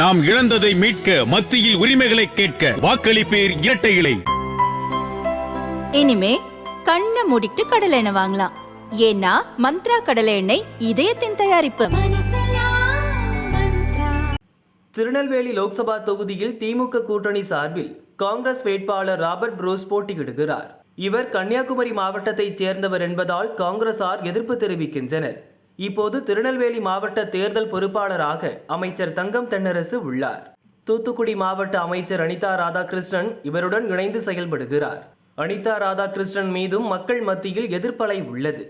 நாம் இழந்ததை மீட்க, மத்தியில் உரிமைகளை கேட்க வாக்களிப்பேர் இரட்டை இலை. இனிமே கண்ணை மூடிட்டு கடலை எண்ணெய் வாங்கலாம். ஏன்னா மந்த்ரா கடலை எண்ணெய் இதயத்தின் தயாரிப்பு. திருநெல்வேலி லோக்சபா தொகுதியில் திமுக கூட்டணி சார்பில் காங்கிரஸ் வேட்பாளர் ராபர்ட் புரூஸ் போட்டியிடுகிறார். இவர் கன்னியாகுமரி மாவட்டத்தைச் சேர்ந்தவர் என்பதால் காங்கிரசார் எதிர்ப்பு தெரிவிக்கின்றனர். இப்போது திருநெல்வேலி மாவட்ட தேர்தல் பொறுப்பாளராக அமைச்சர் தங்கம் தென்னரசு உள்ளார். தூத்துக்குடி மாவட்ட அமைச்சர் அனிதா ராதாகிருஷ்ணன் இவருடன் இணைந்து செயல்படுகிறார். அனிதா ராதாகிருஷ்ணன் மீதும் மக்கள் மத்தியில் எதிர்ப்பலை உள்ளது.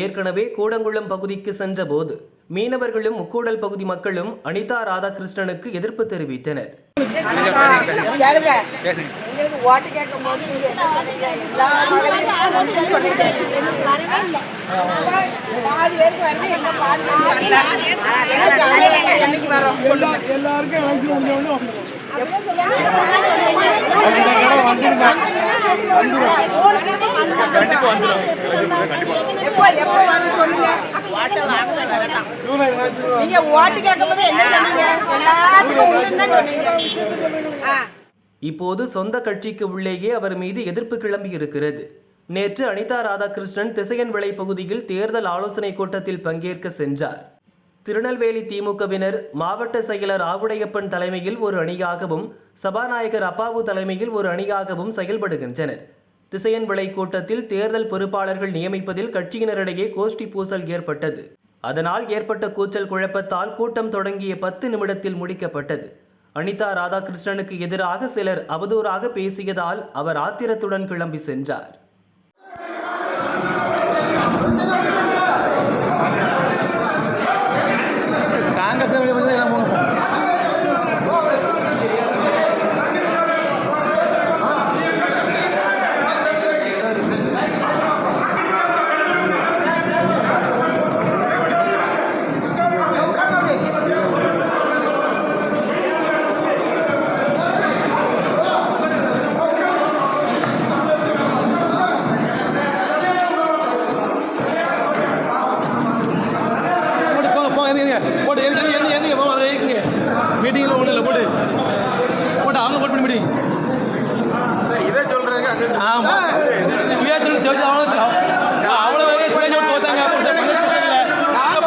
ஏற்கனவே கூடங்குளம் பகுதிக்கு சென்ற போது மீனவர்களும் முக்கூடல் பகுதி மக்களும் அனிதா ராதாகிருஷ்ணனுக்கு எதிர்ப்பு தெரிவித்தனர். இப்போது சொந்த கட்சிக்கு உள்ளேயே அவர் மீது எதிர்ப்பு கிளம்பி இருக்கிறது. நேற்று அனிதா ராதாகிருஷ்ணன் திசையன்விளை பகுதியில் தேர்தல் ஆலோசனை கூட்டத்தில் பங்கேற்க சென்றார். திருநெல்வேலி திமுகவினர் மாவட்ட செயலர் ஆவுடையப்பன் தலைமையில் ஒரு அணியாகவும் சபாநாயகர் அப்பாவு தலைமையில் ஒரு அணியாகவும் செயல்படுகின்றனர். திசையன்விளை கூட்டத்தில் தேர்தல் பொறுப்பாளர்கள் நியமிப்பதில் கட்சியினரிடையே கோஷ்டி பூசல் ஏற்பட்டது. அதனால் ஏற்பட்ட கூச்சல் குழப்பத்தால் கூட்டம் தொடங்கிய 10 நிமிடத்தில் முடிக்கப்பட்டது. அனிதா ராதாகிருஷ்ணனுக்கு எதிராக சிலர் அவதூறாக பேசியதால் அவர் ஆத்திரத்துடன் கிளம்பி சென்றார். மீட்டிங்ல ஒண்ணு இல்ல போட்டு அவங்க போட் பண்ணி மீட்டிங் இதை சொல்றாங்க. ஆமா சுயாட்சி சேர்த்து அவ்வளவு வேற சுயாட்சி தோத்தாங்க. அவ்வளவு சுயாட்சி ஆமா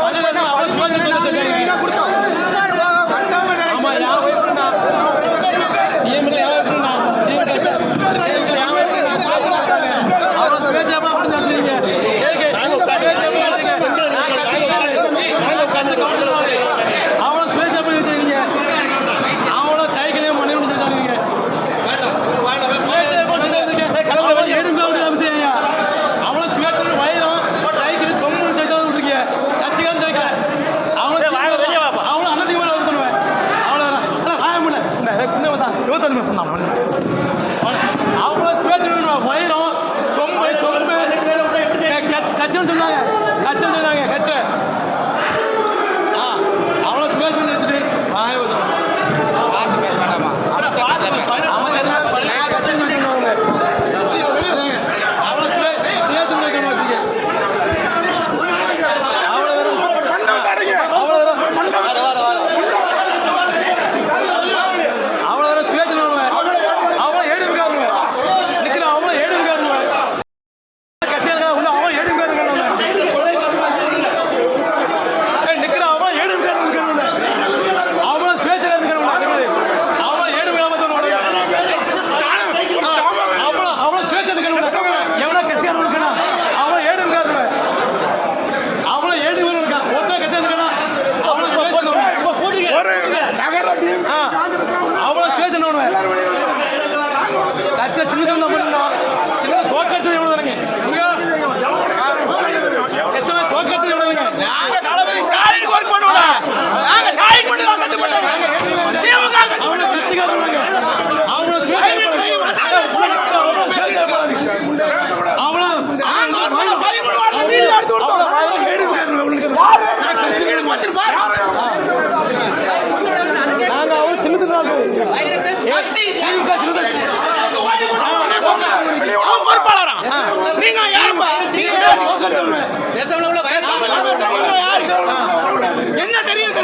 என்ன தெரியும்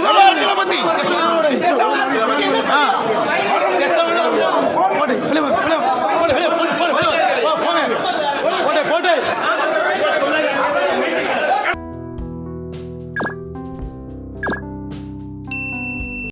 வெளியே போடு, வெளியே போடு, போடு, வெளியே போடு, போடு, வெளியே போடு, போங்க. போட்டு